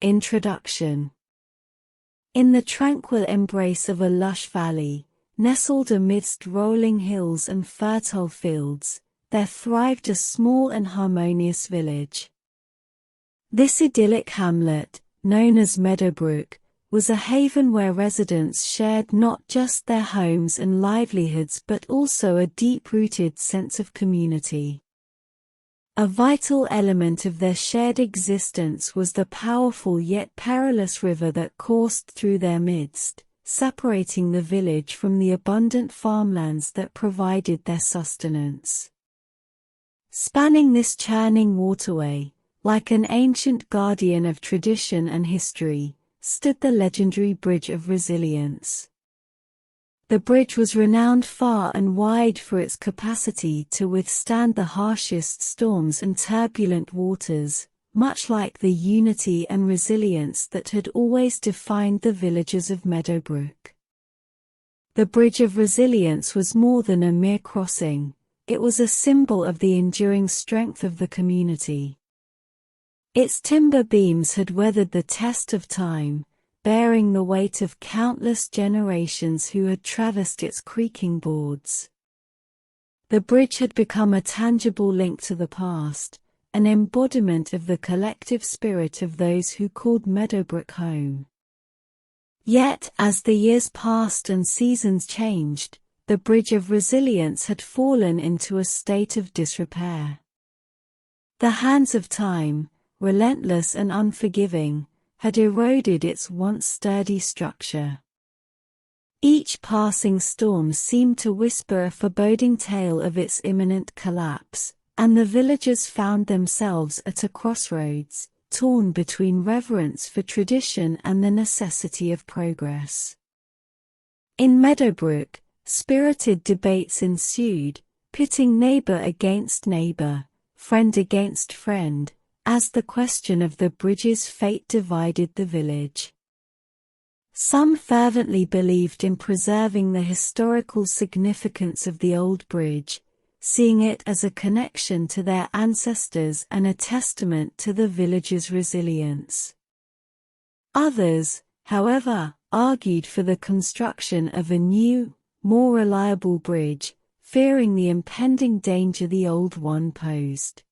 Introduction. In the tranquil embrace of a lush valley, nestled amidst rolling hills and fertile fields, there thrived a small and harmonious village. This idyllic hamlet, known as Meadowbrook, was a haven where residents shared not just their homes and livelihoods but also a deep-rooted sense of community. A vital element of their shared existence was the powerful yet perilous river that coursed through their midst, separating the village from the abundant farmlands that provided their sustenance. Spanning this churning waterway, like an ancient guardian of tradition and history, stood the legendary Bridge of Resilience. The bridge was renowned far and wide for its capacity to withstand the harshest storms and turbulent waters, much like the unity and resilience that had always defined the villagers of Meadowbrook. The Bridge of Resilience was more than a mere crossing, it was a symbol of the enduring strength of the community. Its timber beams had weathered the test of time, bearing the weight of countless generations who had traversed its creaking boards. The bridge had become a tangible link to the past, an embodiment of the collective spirit of those who called Meadowbrook home. Yet, as the years passed and seasons changed, the Bridge of Resilience had fallen into a state of disrepair. The hands of time, relentless and unforgiving, had eroded its once sturdy structure. Each passing storm seemed to whisper a foreboding tale of its imminent collapse, and the villagers found themselves at a crossroads, torn between reverence for tradition and the necessity of progress. In Meadowbrook, spirited debates ensued, pitting neighbor against neighbor, friend against friend, as the question of the bridge's fate divided the village. Some fervently believed in preserving the historical significance of the old bridge, seeing it as a connection to their ancestors and a testament to the village's resilience. Others, however, argued for the construction of a new, more reliable bridge, fearing the impending danger the old one posed.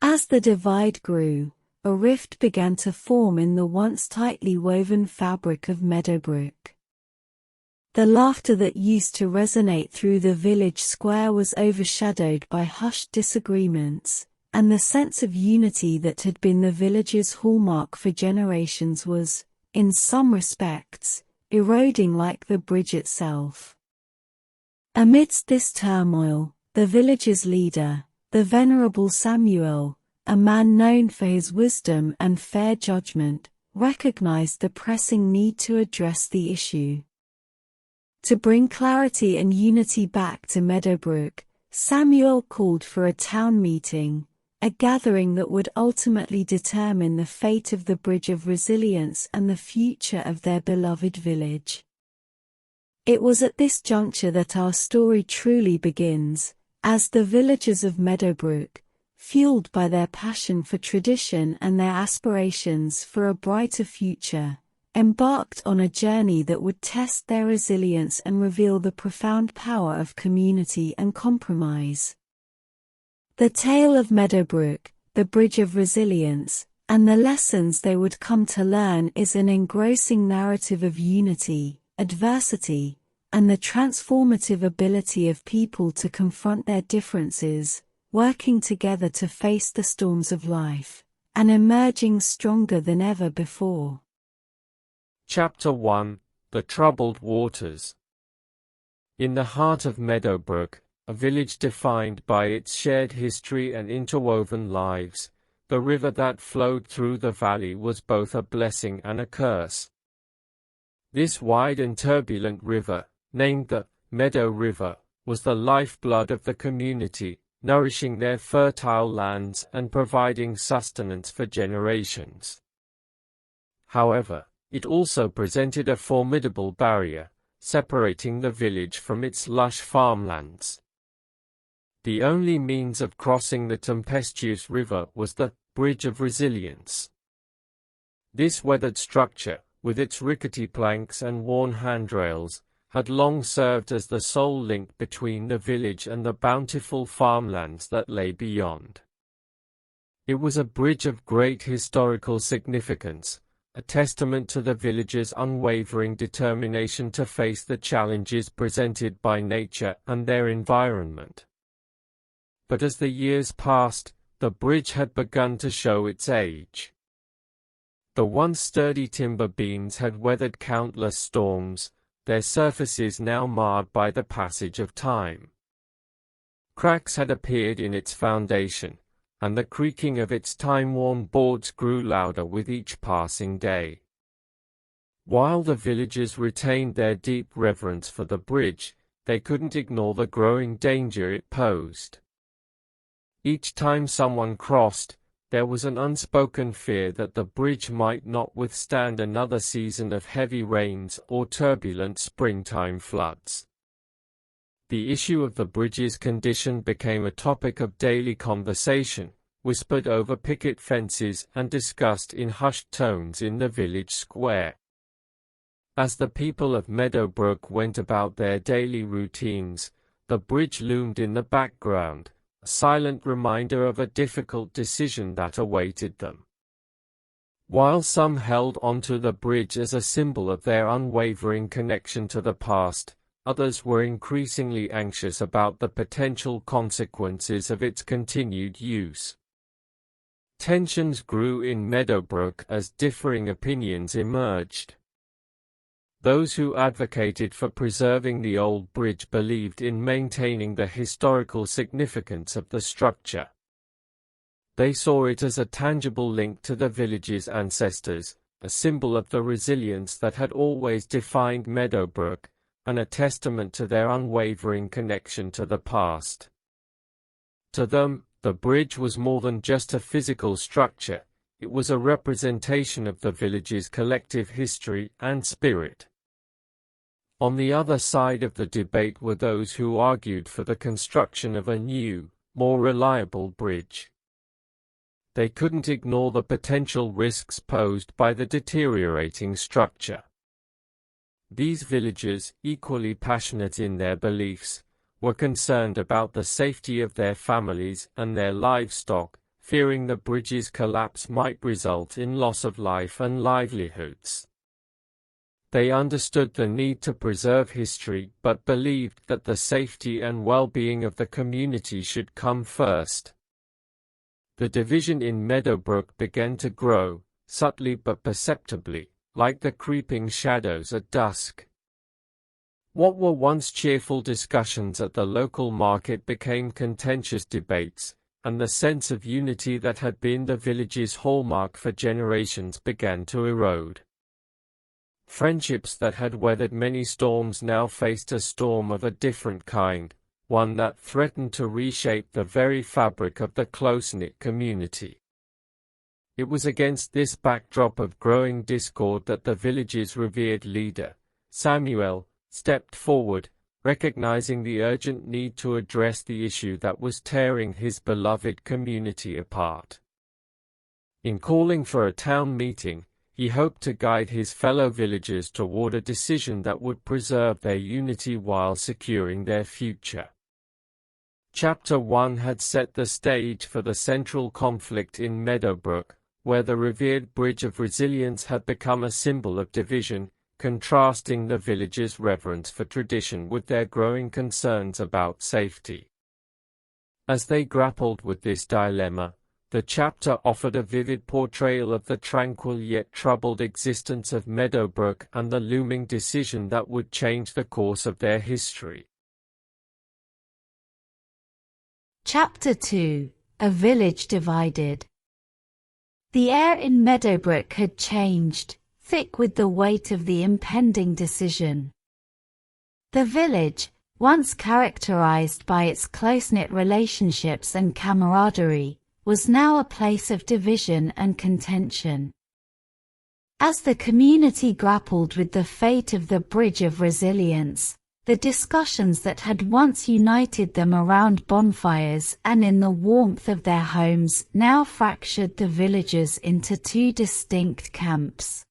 As the divide grew, a rift began to form in the once tightly woven fabric of Meadowbrook. The laughter that used to resonate through the village square was overshadowed by hushed disagreements, and the sense of unity that had been the village's hallmark for generations was, in some respects, eroding like the bridge itself. Amidst this turmoil, the village's leader, the venerable Samuel, a man known for his wisdom and fair judgment, recognized the pressing need to address the issue. To bring clarity and unity back to Meadowbrook, Samuel called for a town meeting, a gathering that would ultimately determine the fate of the Bridge of Resilience and the future of their beloved village. It was at this juncture that our story truly begins, as the villagers of Meadowbrook, fueled by their passion for tradition and their aspirations for a brighter future, embarked on a journey that would test their resilience and reveal the profound power of community and compromise. The tale of Meadowbrook, the Bridge of Resilience, and the lessons they would come to learn is an engrossing narrative of unity, adversity, and the transformative ability of people to confront their differences, working together to face the storms of life, and emerging stronger than ever before. Chapter 1: The Troubled Waters. In the heart of Meadowbrook, a village defined by its shared history and interwoven lives, the river that flowed through the valley was both a blessing and a curse. This wide and turbulent river, named the Meadow River, was the lifeblood of the community, nourishing their fertile lands and providing sustenance for generations. However, it also presented a formidable barrier, separating the village from its lush farmlands. The only means of crossing the tempestuous river was the Bridge of Resilience. This weathered structure, with its rickety planks and worn handrails, had long served as the sole link between the village and the bountiful farmlands that lay beyond. It was a bridge of great historical significance, a testament to the villagers' unwavering determination to face the challenges presented by nature and their environment. But as the years passed, the bridge had begun to show its age. The once sturdy timber beams had weathered countless storms, their surfaces now marred by the passage of time. Cracks had appeared in its foundation, and the creaking of its time-worn boards grew louder with each passing day. While the villagers retained their deep reverence for the bridge, they couldn't ignore the growing danger it posed. Each time someone crossed, there was an unspoken fear that the bridge might not withstand another season of heavy rains or turbulent springtime floods. The issue of the bridge's condition became a topic of daily conversation, whispered over picket fences and discussed in hushed tones in the village square. As the people of Meadowbrook went about their daily routines, the bridge loomed in the background, a silent reminder of a difficult decision that awaited them. While some held onto the bridge as a symbol of their unwavering connection to the past, others were increasingly anxious about the potential consequences of its continued use. Tensions grew in Meadowbrook as differing opinions emerged. Those who advocated for preserving the old bridge believed in maintaining the historical significance of the structure. They saw it as a tangible link to the village's ancestors, a symbol of the resilience that had always defined Meadowbrook, and a testament to their unwavering connection to the past. To them, the bridge was more than just a physical structure, it was a representation of the village's collective history and spirit. On the other side of the debate were those who argued for the construction of a new, more reliable bridge. They couldn't ignore the potential risks posed by the deteriorating structure. These villagers, equally passionate in their beliefs, were concerned about the safety of their families and their livestock, fearing the bridge's collapse might result in loss of life and livelihoods. They understood the need to preserve history but believed that the safety and well-being of the community should come first. The division in Meadowbrook began to grow, subtly but perceptibly, like the creeping shadows at dusk. What were once cheerful discussions at the local market became contentious debates, and the sense of unity that had been the village's hallmark for generations began to erode. Friendships that had weathered many storms now faced a storm of a different kind, one that threatened to reshape the very fabric of the close-knit community. It was against this backdrop of growing discord that the village's revered leader, Samuel, stepped forward, recognizing the urgent need to address the issue that was tearing his beloved community apart. In calling for a town meeting, he hoped to guide his fellow villagers toward a decision that would preserve their unity while securing their future. Chapter 1 had set the stage for the central conflict in Meadowbrook, where the revered Bridge of Resilience had become a symbol of division, contrasting the villagers' reverence for tradition with their growing concerns about safety. As they grappled with this dilemma, the chapter offered a vivid portrayal of the tranquil yet troubled existence of Meadowbrook and the looming decision that would change the course of their history. Chapter 2: A Village Divided. The air in Meadowbrook had changed, thick with the weight of the impending decision. The village, once characterized by its close-knit relationships and camaraderie, was now a place of division and contention. As the community grappled with the fate of the Bridge of Resilience, the discussions that had once united them around bonfires and in the warmth of their homes now fractured the villagers into two distinct camps.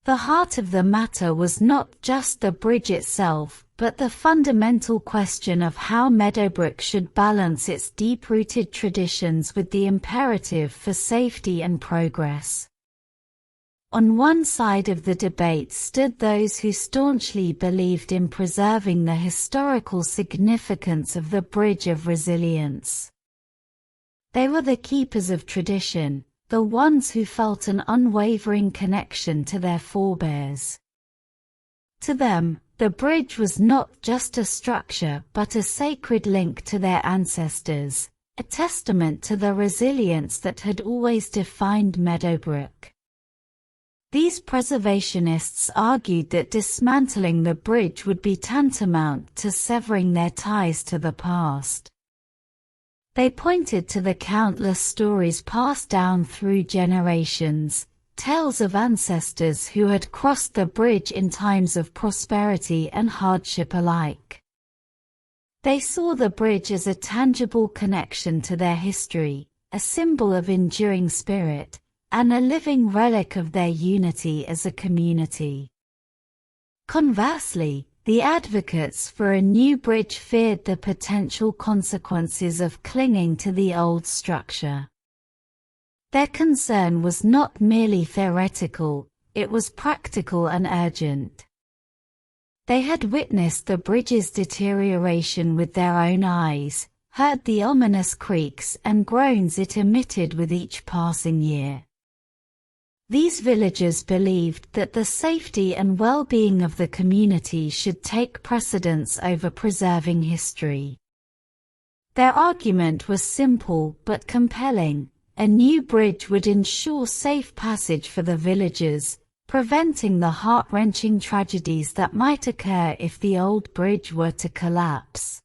The heart of the matter was not just the bridge itself, but the fundamental question of how Meadowbrook should balance its deep-rooted traditions with the imperative for safety and progress. On one side of the debate stood those who staunchly believed in preserving the historical significance of the Bridge of Resilience. They were the keepers of tradition, the ones who felt an unwavering connection to their forebears. To them, the bridge was not just a structure but a sacred link to their ancestors, a testament to the resilience that had always defined Meadowbrook. These preservationists argued that dismantling the bridge would be tantamount to severing their ties to the past. They pointed to the countless stories passed down through generations, tales of ancestors who had crossed the bridge in times of prosperity and hardship alike. They saw the bridge as a tangible connection to their history, a symbol of enduring spirit, and a living relic of their unity as a community. Conversely, the advocates for a new bridge feared the potential consequences of clinging to the old structure. Their concern was not merely theoretical, it was practical and urgent. They had witnessed the bridge's deterioration with their own eyes, heard the ominous creaks and groans it emitted with each passing year. These villagers believed that the safety and well-being of the community should take precedence over preserving history. Their argument was simple but compelling. A new bridge would ensure safe passage for the villagers, preventing the heart-wrenching tragedies that might occur if the old bridge were to collapse.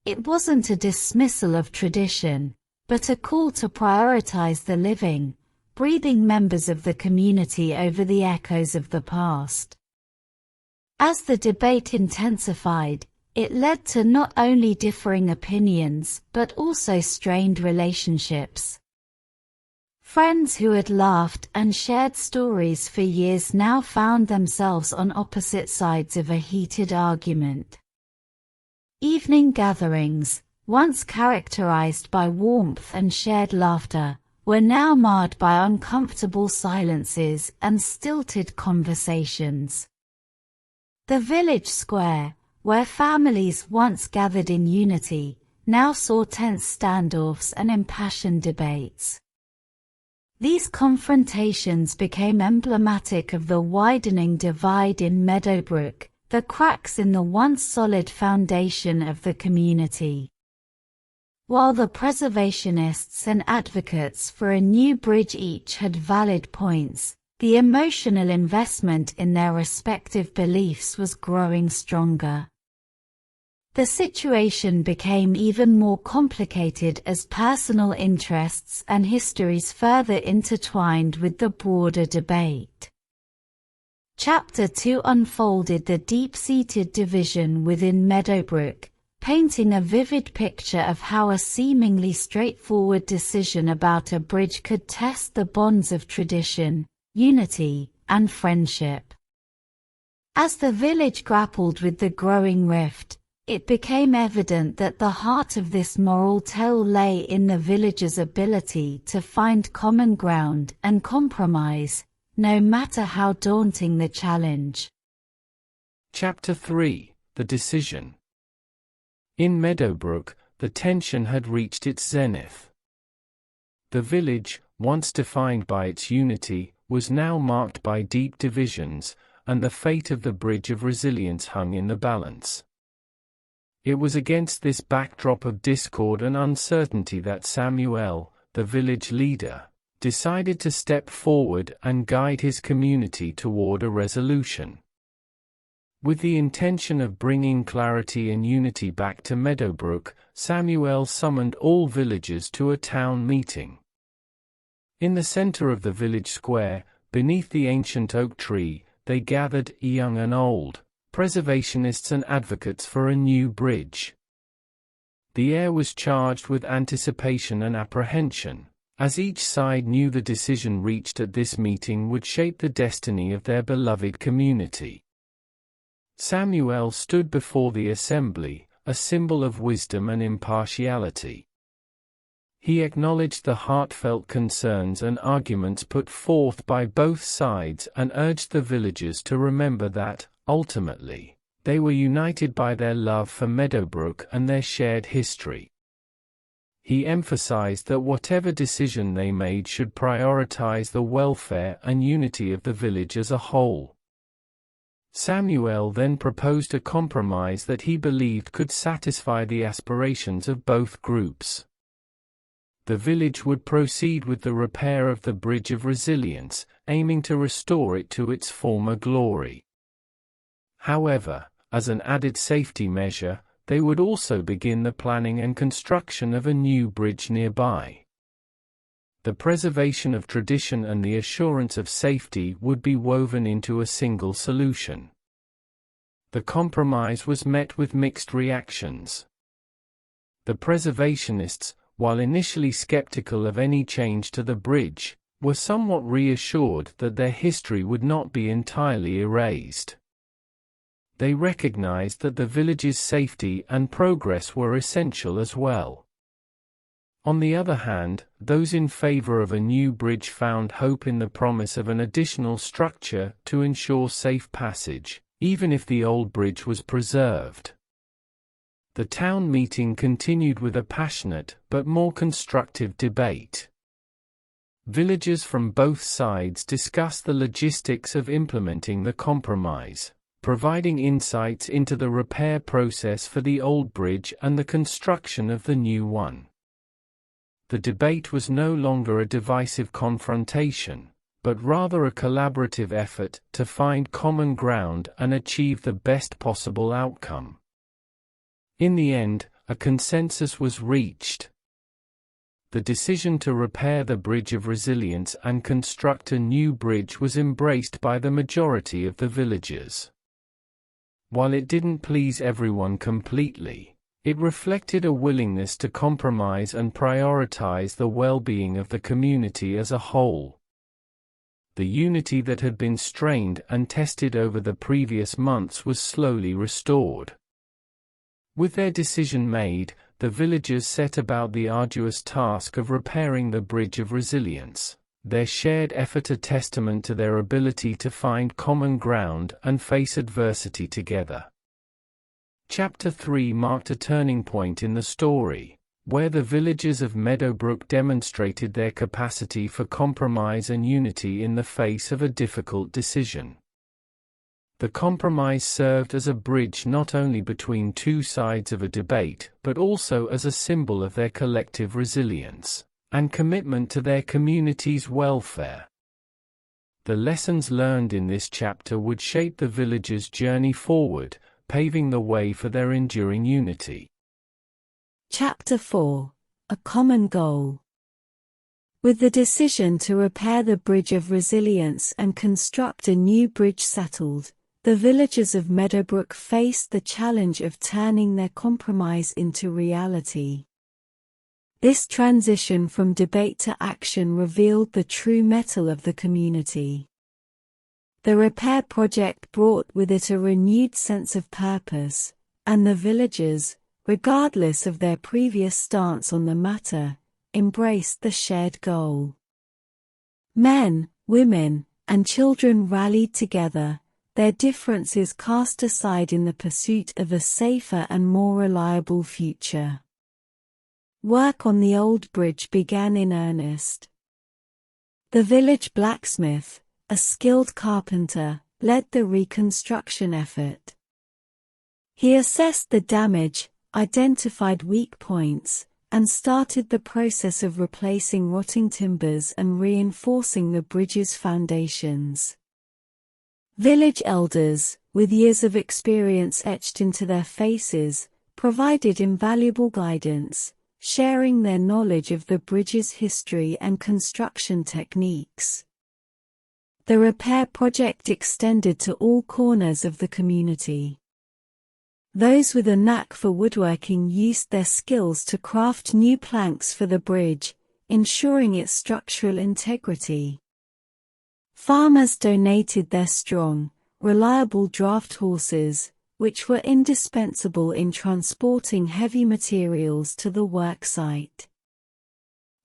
It wasn't a dismissal of tradition, but a call to prioritize the living, breathing members of the community over the echoes of the past. As the debate intensified, it led to not only differing opinions but also strained relationships. Friends who had laughed and shared stories for years now found themselves on opposite sides of a heated argument. Evening gatherings, once characterized by warmth and shared laughter, were now marred by uncomfortable silences and stilted conversations. The village square, where families once gathered in unity, now saw tense standoffs and impassioned debates. These confrontations became emblematic of the widening divide in Meadowbrook, the cracks in the once solid foundation of the community. While the preservationists and advocates for a new bridge each had valid points, the emotional investment in their respective beliefs was growing stronger. The situation became even more complicated as personal interests and histories further intertwined with the broader debate. Chapter 2 unfolded the deep-seated division within Meadowbrook, painting a vivid picture of how a seemingly straightforward decision about a bridge could test the bonds of tradition, unity, and friendship. As the village grappled with the growing rift, it became evident that the heart of this moral tale lay in the villagers' ability to find common ground and compromise, no matter how daunting the challenge. Chapter 3: The Decision. In Meadowbrook, the tension had reached its zenith. The village, once defined by its unity, was now marked by deep divisions, and the fate of the Bridge of Resilience hung in the balance. It was against this backdrop of discord and uncertainty that Samuel, the village leader, decided to step forward and guide his community toward a resolution. With the intention of bringing clarity and unity back to Meadowbrook, Samuel summoned all villagers to a town meeting. In the center of the village square, beneath the ancient oak tree, they gathered, young and old, preservationists and advocates for a new bridge. The air was charged with anticipation and apprehension, as each side knew the decision reached at this meeting would shape the destiny of their beloved community. Samuel stood before the assembly, a symbol of wisdom and impartiality. He acknowledged the heartfelt concerns and arguments put forth by both sides and urged the villagers to remember that, ultimately, they were united by their love for Meadowbrook and their shared history. He emphasized that whatever decision they made should prioritize the welfare and unity of the village as a whole. Samuel then proposed a compromise that he believed could satisfy the aspirations of both groups. The village would proceed with the repair of the Bridge of Resilience, aiming to restore it to its former glory. However, as an added safety measure, they would also begin the planning and construction of a new bridge nearby. The preservation of tradition and the assurance of safety would be woven into a single solution. The compromise was met with mixed reactions. The preservationists, while initially skeptical of any change to the bridge, were somewhat reassured that their history would not be entirely erased. They recognized that the village's safety and progress were essential as well. On the other hand, those in favor of a new bridge found hope in the promise of an additional structure to ensure safe passage, even if the old bridge was preserved. The town meeting continued with a passionate but more constructive debate. Villagers from both sides discussed the logistics of implementing the compromise, providing insights into the repair process for the old bridge and the construction of the new one. The debate was no longer a divisive confrontation, but rather a collaborative effort to find common ground and achieve the best possible outcome. In the end, a consensus was reached. The decision to repair the Bridge of Resilience and construct a new bridge was embraced by the majority of the villagers. While it didn't please everyone completely, it reflected a willingness to compromise and prioritize the well-being of the community as a whole. The unity that had been strained and tested over the previous months was slowly restored. With their decision made, the villagers set about the arduous task of repairing the Bridge of Resilience, their shared effort a testament to their ability to find common ground and face adversity together. Chapter 3 marked a turning point in the story, where the villagers of Meadowbrook demonstrated their capacity for compromise and unity in the face of a difficult decision. The compromise served as a bridge not only between two sides of a debate but also as a symbol of their collective resilience and commitment to their community's welfare. The lessons learned in this chapter would shape the villagers' journey forward, paving the way for their enduring unity. Chapter 4: A Common Goal. With the decision to repair the Bridge of Resilience and construct a new bridge settled, the villagers of Meadowbrook faced the challenge of turning their compromise into reality. This transition from debate to action revealed the true mettle of the community. The repair project brought with it a renewed sense of purpose, and the villagers, regardless of their previous stance on the matter, embraced the shared goal. Men, women, and children rallied together, their differences cast aside in the pursuit of a safer and more reliable future. Work on the old bridge began in earnest. The village blacksmith, a skilled carpenter, led the reconstruction effort. He assessed the damage, identified weak points, and started the process of replacing rotting timbers and reinforcing the bridge's foundations. Village elders, with years of experience etched into their faces, provided invaluable guidance, sharing their knowledge of the bridge's history and construction techniques. The repair project extended to all corners of the community. Those with a knack for woodworking used their skills to craft new planks for the bridge, ensuring its structural integrity. Farmers donated their strong, reliable draft horses, which were indispensable in transporting heavy materials to the work site.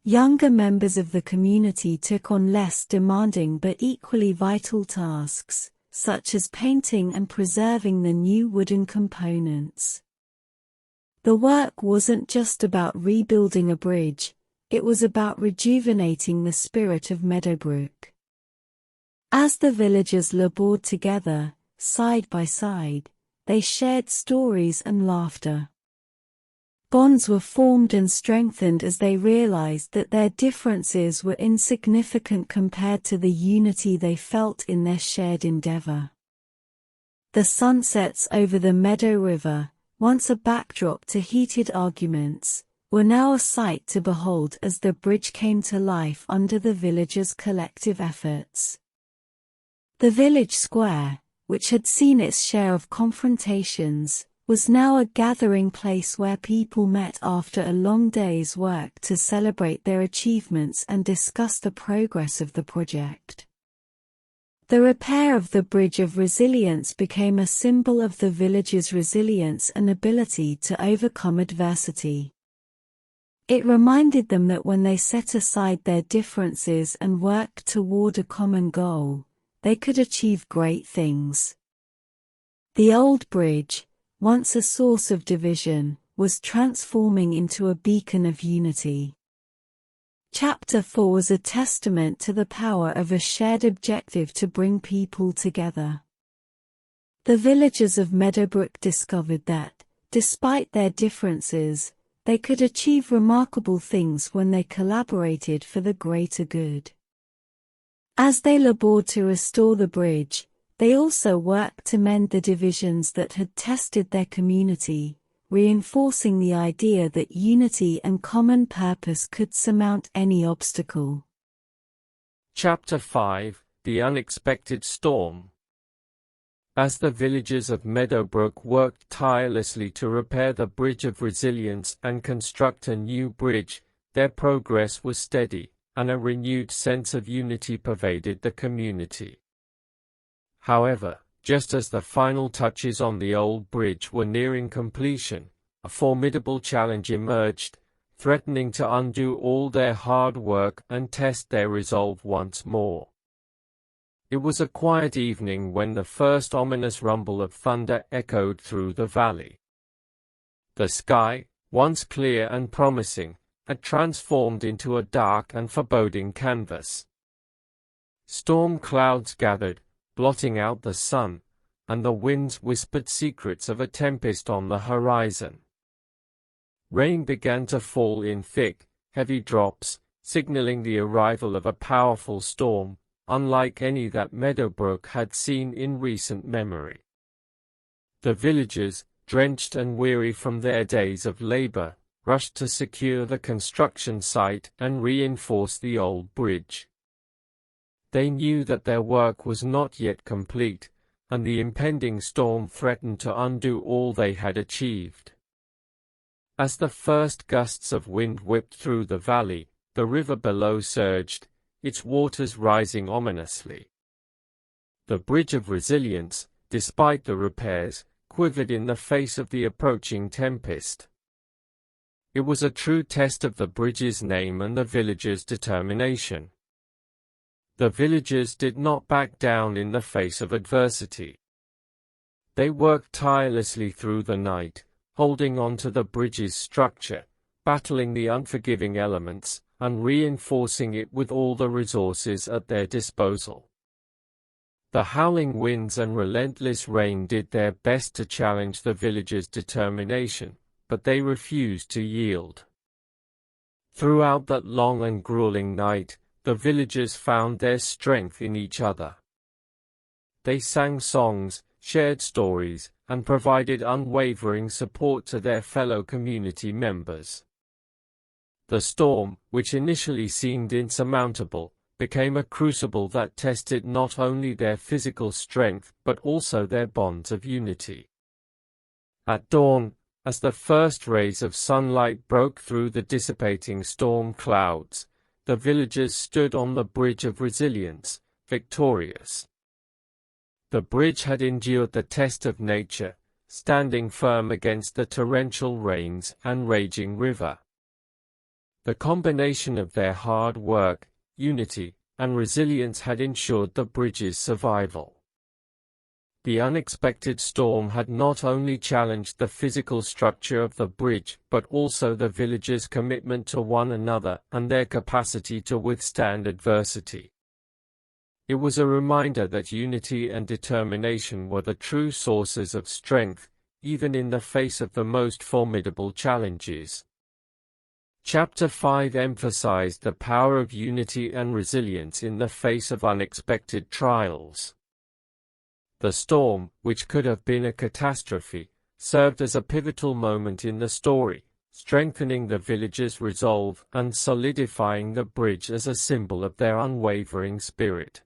Younger members of the community took on less demanding but equally vital tasks, such as painting and preserving the new wooden components. The work wasn't just about rebuilding a bridge, it was about rejuvenating the spirit of Meadowbrook. As the villagers labored together, side by side, they shared stories and laughter. Bonds were formed and strengthened as they realized that their differences were insignificant compared to the unity they felt in their shared endeavor. The sunsets over the Meadow River, once a backdrop to heated arguments, were now a sight to behold as the bridge came to life under the villagers' collective efforts. The village square, which had seen its share of confrontations, was now a gathering place where people met after a long day's work to celebrate their achievements and discuss the progress of the project. The repair of the Bridge of Resilience became a symbol of the village's resilience and ability to overcome adversity. It reminded them that when they set aside their differences and worked toward a common goal, they could achieve great things. The old bridge, once a source of division, was transforming into a beacon of unity. Chapter 4 was a testament to the power of a shared objective to bring people together. The villagers of Meadowbrook discovered that, despite their differences, they could achieve remarkable things when they collaborated for the greater good. As they labored to restore the bridge, they also worked to mend the divisions that had tested their community, reinforcing the idea that unity and common purpose could surmount any obstacle. Chapter 5: The Unexpected Storm. As the villagers of Meadowbrook worked tirelessly to repair the Bridge of Resilience and construct a new bridge, their progress was steady, and a renewed sense of unity pervaded the community. However, just as the final touches on the old bridge were nearing completion, a formidable challenge emerged, threatening to undo all their hard work and test their resolve once more. It was a quiet evening when the first ominous rumble of thunder echoed through the valley. The sky, once clear and promising, had transformed into a dark and foreboding canvas. Storm clouds gathered, blotting out the sun, and the winds whispered secrets of a tempest on the horizon. Rain began to fall in thick, heavy drops, signaling the arrival of a powerful storm, unlike any that Meadowbrook had seen in recent memory. The villagers, drenched and weary from their days of labor, rushed to secure the construction site and reinforce the old bridge. They knew that their work was not yet complete, and the impending storm threatened to undo all they had achieved. As the first gusts of wind whipped through the valley, the river below surged, its waters rising ominously. The Bridge of Resilience, despite the repairs, quivered in the face of the approaching tempest. It was a true test of the bridge's name and the villagers' determination. The villagers did not back down in the face of adversity. They worked tirelessly through the night, holding on to the bridge's structure, battling the unforgiving elements, and reinforcing it with all the resources at their disposal. The howling winds and relentless rain did their best to challenge the villagers' determination, but they refused to yield. Throughout that long and grueling night, the villagers found their strength in each other. They sang songs, shared stories, and provided unwavering support to their fellow community members. The storm, which initially seemed insurmountable, became a crucible that tested not only their physical strength but also their bonds of unity. At dawn, as the first rays of sunlight broke through the dissipating storm clouds, the villagers stood on the bridge of resilience, victorious. The bridge had endured the test of nature, standing firm against the torrential rains and raging river. The combination of their hard work, unity, and resilience had ensured the bridge's survival. The unexpected storm had not only challenged the physical structure of the bridge but also the villagers' commitment to one another and their capacity to withstand adversity. It was a reminder that unity and determination were the true sources of strength, even in the face of the most formidable challenges. Chapter 5 emphasized the power of unity and resilience in the face of unexpected trials. The storm, which could have been a catastrophe, served as a pivotal moment in the story, strengthening the villagers' resolve and solidifying the bridge as a symbol of their unwavering spirit.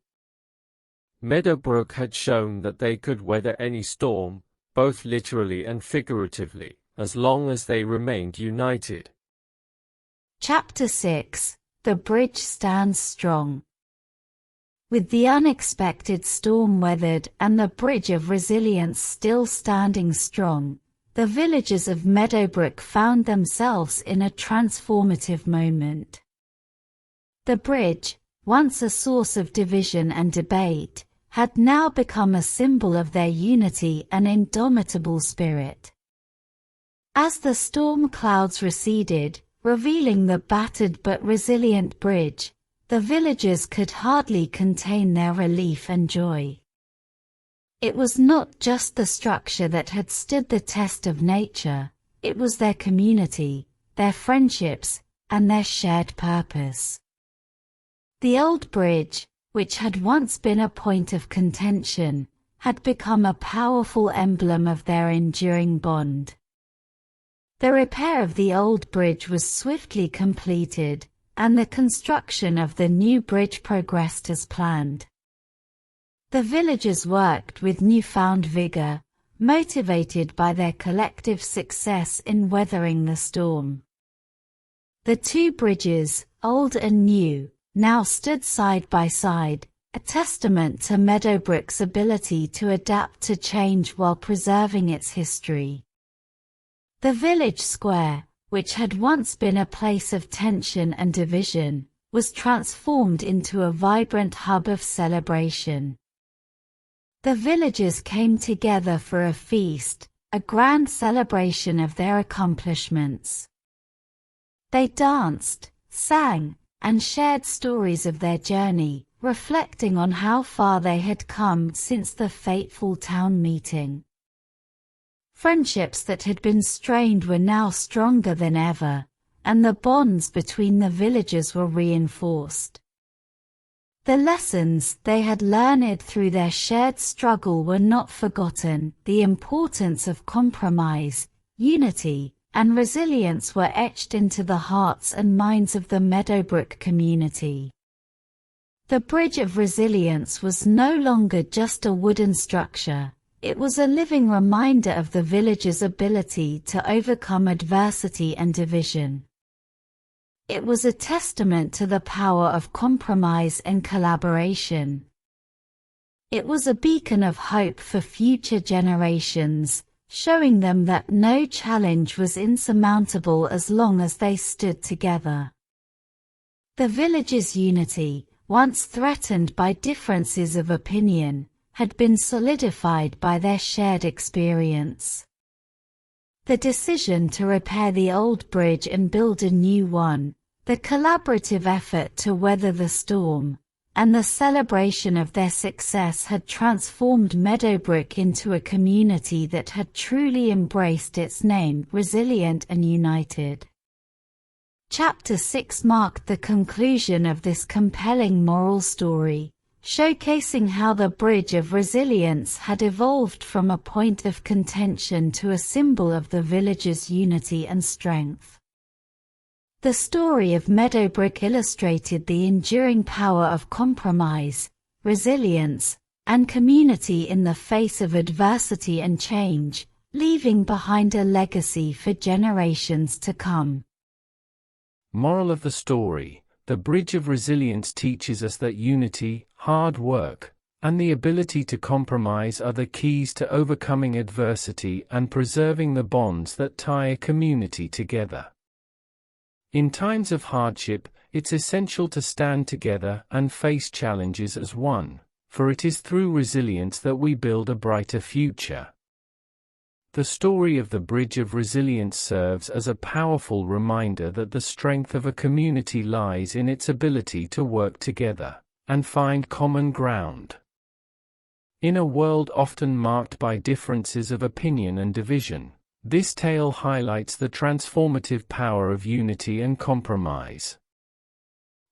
Meadowbrook had shown that they could weather any storm, both literally and figuratively, as long as they remained united. Chapter 6: The bridge stands strong. With the unexpected storm weathered and the bridge of resilience still standing strong, the villagers of Meadowbrook found themselves in a transformative moment. The bridge, once a source of division and debate, had now become a symbol of their unity and indomitable spirit. As the storm clouds receded, revealing the battered but resilient bridge, the villagers could hardly contain their relief and joy. It was not just the structure that had stood the test of nature, it was their community, their friendships, and their shared purpose. The old bridge, which had once been a point of contention, had become a powerful emblem of their enduring bond. The repair of the old bridge was swiftly completed, and the construction of the new bridge progressed as planned. The villagers worked with newfound vigor, motivated by their collective success in weathering the storm. The two bridges, old and new, now stood side by side, a testament to Meadowbrook's ability to adapt to change while preserving its history. The village square, which had once been a place of tension and division, was transformed into a vibrant hub of celebration. The villagers came together for a feast, a grand celebration of their accomplishments. They danced, sang, and shared stories of their journey, reflecting on how far they had come since the fateful town meeting. Friendships that had been strained were now stronger than ever, and the bonds between the villagers were reinforced. The lessons they had learned through their shared struggle were not forgotten. The importance of compromise, unity, and resilience were etched into the hearts and minds of the Meadowbrook community. The Bridge of Resilience was no longer just a wooden structure. It was a living reminder of the villagers' ability to overcome adversity and division. It was a testament to the power of compromise and collaboration. It was a beacon of hope for future generations, showing them that no challenge was insurmountable as long as they stood together. The village's unity, once threatened by differences of opinion, had been solidified by their shared experience. The decision to repair the old bridge and build a new one, the collaborative effort to weather the storm, and the celebration of their success had transformed Meadowbrook into a community that had truly embraced its name, resilient and united. Chapter 6 marked the conclusion of this compelling moral story, showcasing how the Bridge of Resilience had evolved from a point of contention to a symbol of the village's unity and strength. The story of Meadowbrook illustrated the enduring power of compromise, resilience, and community in the face of adversity and change, leaving behind a legacy for generations to come. Moral of the story: the Bridge of Resilience teaches us that unity, hard work, and the ability to compromise are the keys to overcoming adversity and preserving the bonds that tie a community together. In times of hardship, it's essential to stand together and face challenges as one, for it is through resilience that we build a brighter future. The story of the Bridge of Resilience serves as a powerful reminder that the strength of a community lies in its ability to work together and find common ground. In a world often marked by differences of opinion and division, this tale highlights the transformative power of unity and compromise.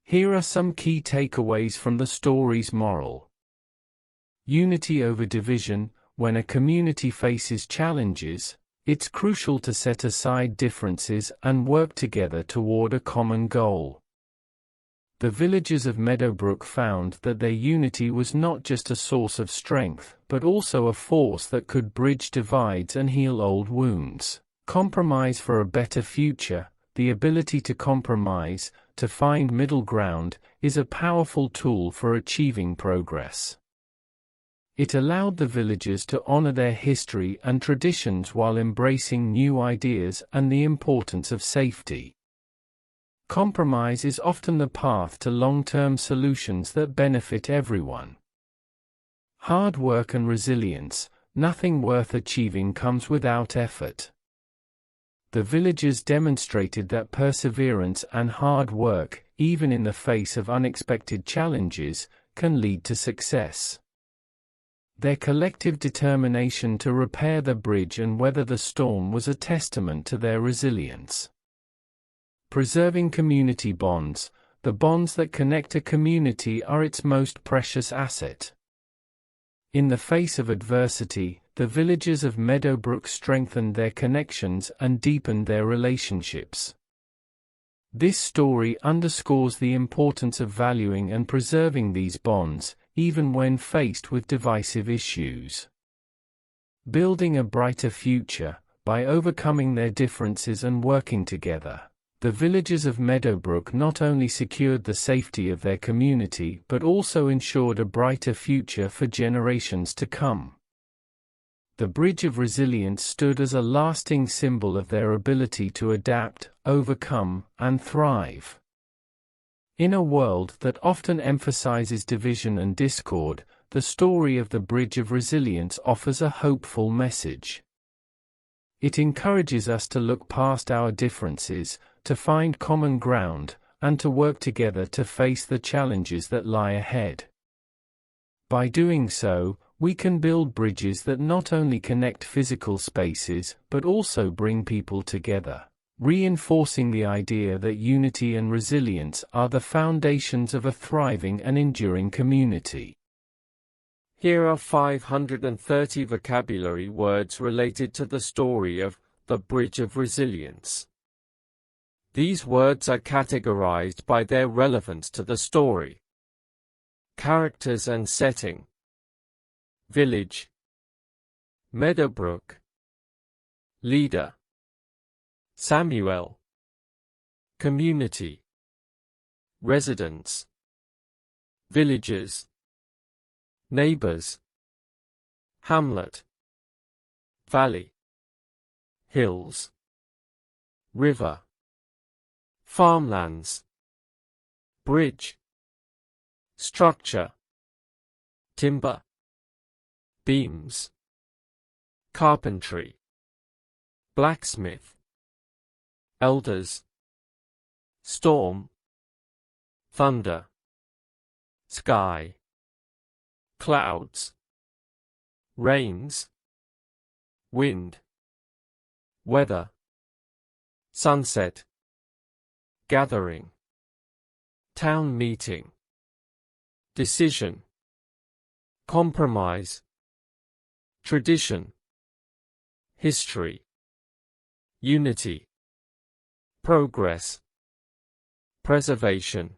Here are some key takeaways from the story's moral. Unity over division. When a community faces challenges, it's crucial to set aside differences and work together toward a common goal. The villagers of Meadowbrook found that their unity was not just a source of strength, but also a force that could bridge divides and heal old wounds. Compromise for a better future. The ability to compromise, to find middle ground, is a powerful tool for achieving progress. It allowed the villagers to honor their history and traditions while embracing new ideas and the importance of safety. Compromise is often the path to long-term solutions that benefit everyone. Hard work and resilience. Nothing worth achieving comes without effort. The villagers demonstrated that perseverance and hard work, even in the face of unexpected challenges, can lead to success. Their collective determination to repair the bridge and weather the storm was a testament to their resilience. Preserving community bonds. The bonds that connect a community are its most precious asset. In the face of adversity, the villagers of Meadowbrook strengthened their connections and deepened their relationships. This story underscores the importance of valuing and preserving these bonds, even when faced with divisive issues. Building a brighter future. By overcoming their differences and working together, the villagers of Meadowbrook not only secured the safety of their community but also ensured a brighter future for generations to come. The Bridge of Resilience stood as a lasting symbol of their ability to adapt, overcome, and thrive. In a world that often emphasizes division and discord, the story of the Bridge of Resilience offers a hopeful message. It encourages us to look past our differences, to find common ground, and to work together to face the challenges that lie ahead. By doing so, we can build bridges that not only connect physical spaces but also bring people together, reinforcing the idea that unity and resilience are the foundations of a thriving and enduring community. Here are 530 vocabulary words related to the story of the Bridge of Resilience. These words are categorized by their relevance to the story. Characters and setting. Village. Meadowbrook. Leader. Samuel. Community. Residents. Villagers. Neighbors. Hamlet. Valley. Hills. River. Farmlands. Bridge. Structure. Timber. Beams. Carpentry. Blacksmith. Elders. Storm. Thunder. Sky. Clouds. Rains. Wind. Weather. Sunset. Gathering. Town meeting. Decision. Compromise. Tradition. History. Unity. Progress. preservation,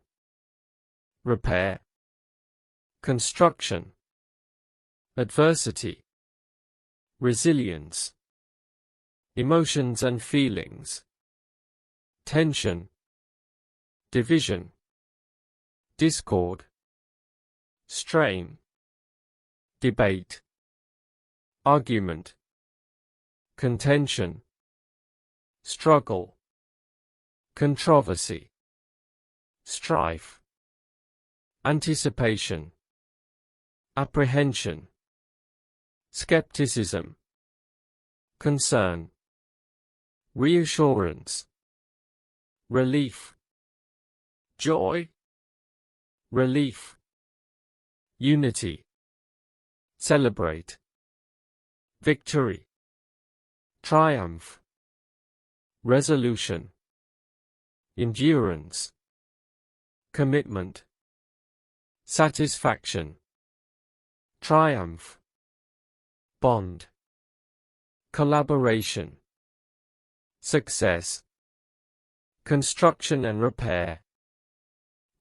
repair, construction, adversity, resilience, emotions and feelings, tension, division, discord, strain, debate, argument, contention, struggle, controversy, strife, anticipation, apprehension, skepticism, concern, reassurance, relief, joy, relief, unity, celebrate, victory, triumph, resolution, endurance, commitment, satisfaction, triumph, bond, collaboration, success, construction and repair,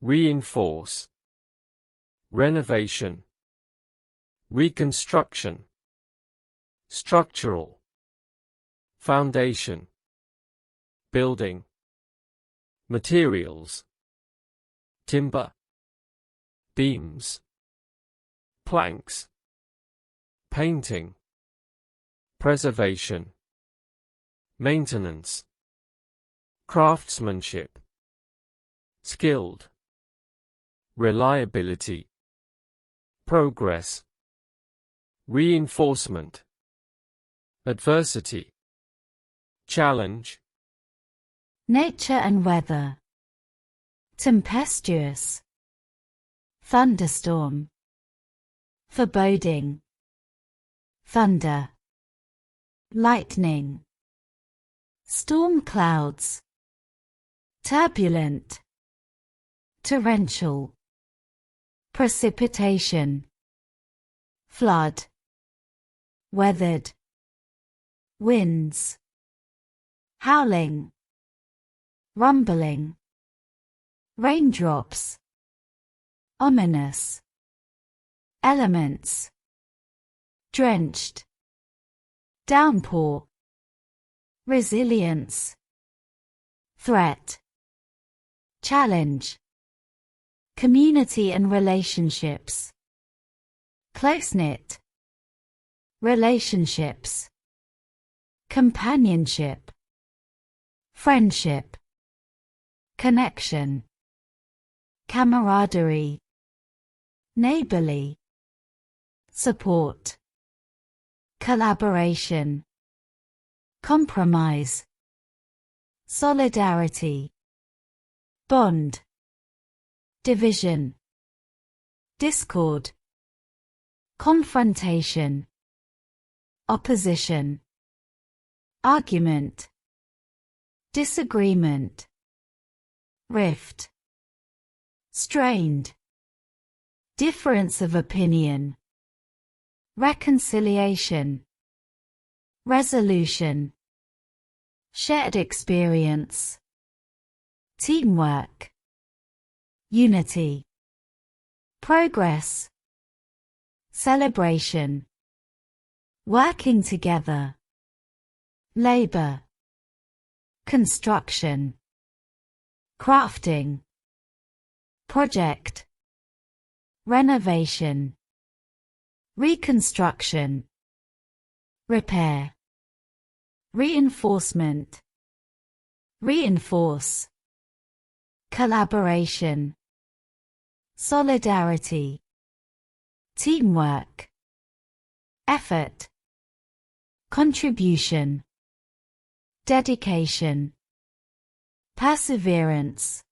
reinforce, renovation, reconstruction, structural, foundation, building, materials, timber, beams, planks, painting, preservation, maintenance, craftsmanship, skilled, reliability, progress, reinforcement, adversity, challenge, nature and weather, tempestuous, thunderstorm, foreboding, thunder, lightning, storm clouds, turbulent, torrential, precipitation, flood, weathered, winds, howling, rumbling, raindrops, ominous, elements, drenched, downpour, resilience, threat, challenge, community and relationships, close-knit, relationships, companionship, friendship, connection, camaraderie, neighborly, support, collaboration, compromise, solidarity, bond, division, discord, confrontation, opposition, argument, disagreement, rift, strained, difference of opinion, reconciliation, resolution, shared experience, teamwork, unity, progress, celebration, working together, labor, construction, crafting, project, renovation, reconstruction, repair, reinforcement, reinforce, collaboration, solidarity, teamwork, effort, contribution, dedication, perseverance,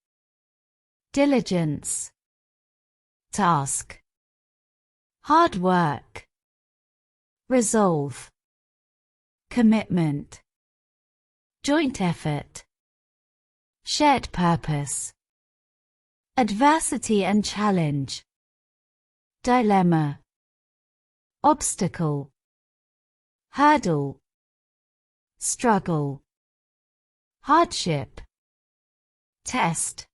diligence, task, hard work, resolve, commitment, joint effort, shared purpose, adversity and challenge, dilemma, obstacle, hurdle, struggle, hardship, test,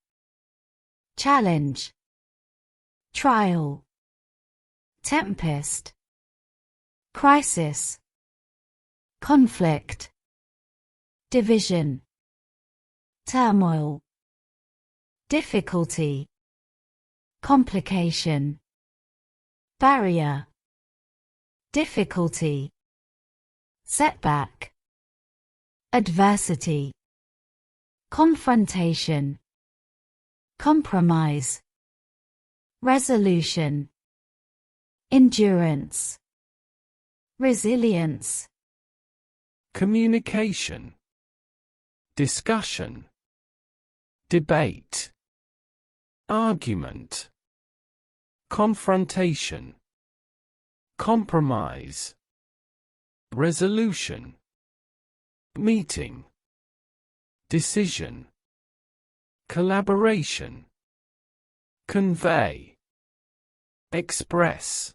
challenge, trial, tempest, crisis, conflict, division, turmoil, difficulty, complication, barrier, difficulty, setback, adversity, confrontation, compromise, resolution, endurance, resilience, communication, discussion, debate, argument, confrontation, compromise, resolution, meeting, decision, collaboration, convey, express,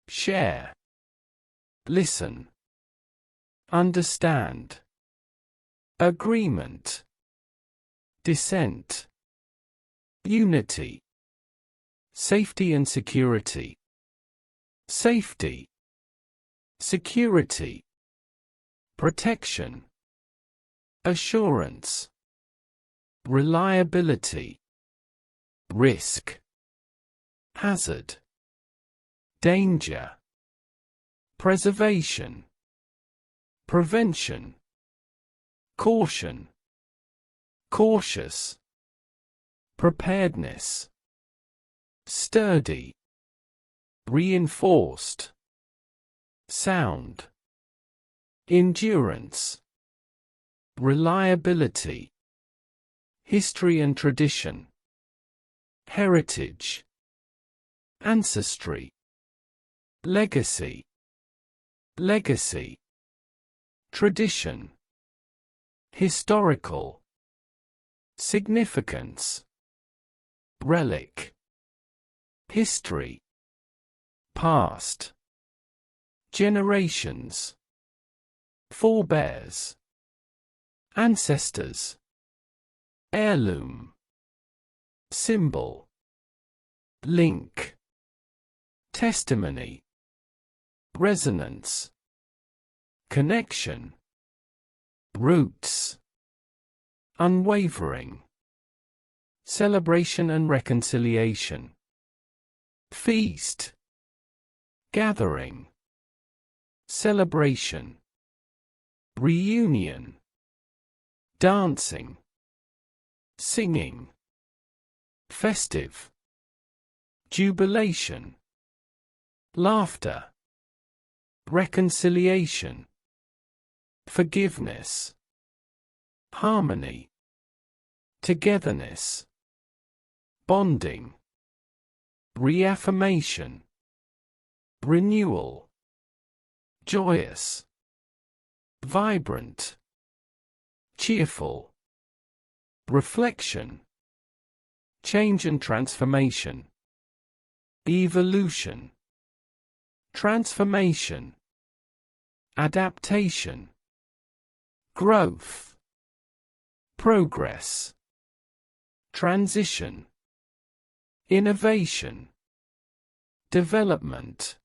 share, listen, understand, agreement, dissent, unity, safety and security, safety, security, protection, assurance, reliability, risk, hazard, danger, preservation, prevention, caution, cautious, preparedness, sturdy, reinforced, sound, endurance, reliability, history and tradition, heritage, ancestry, legacy, legacy, tradition, historical, significance, relic, history, past, generations, forebears, ancestors, heirloom, symbol, link, testimony, resonance, connection, roots, unwavering, celebration and reconciliation, feast, gathering, celebration, reunion, dancing, singing, festive, jubilation, laughter, reconciliation, forgiveness, harmony, togetherness, bonding, reaffirmation, renewal, joyous, vibrant, cheerful, reflection, change and transformation, evolution, transformation, adaptation, growth, progress, transition, innovation, development,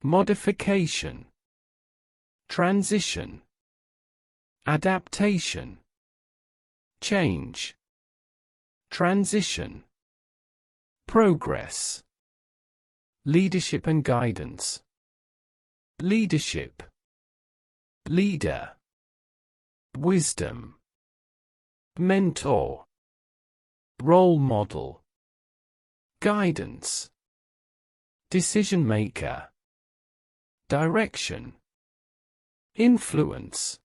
modification, transition, adaptation, change, transition, progress, leadership and guidance, leadership, leader, wisdom, mentor, role model, guidance, decision maker, direction, influence,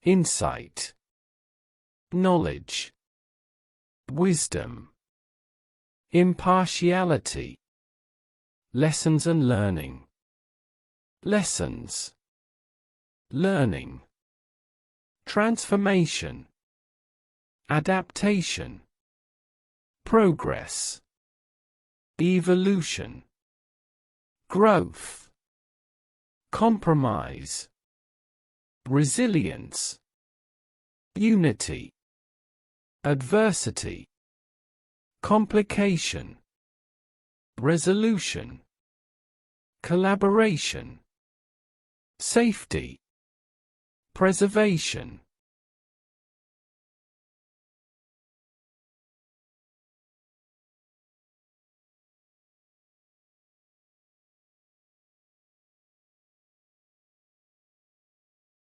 insight, knowledge, wisdom, impartiality, lessons and learning, lessons, learning, transformation, adaptation, progress, evolution, growth, compromise, resilience, unity, adversity, complication, resolution, collaboration, safety, preservation.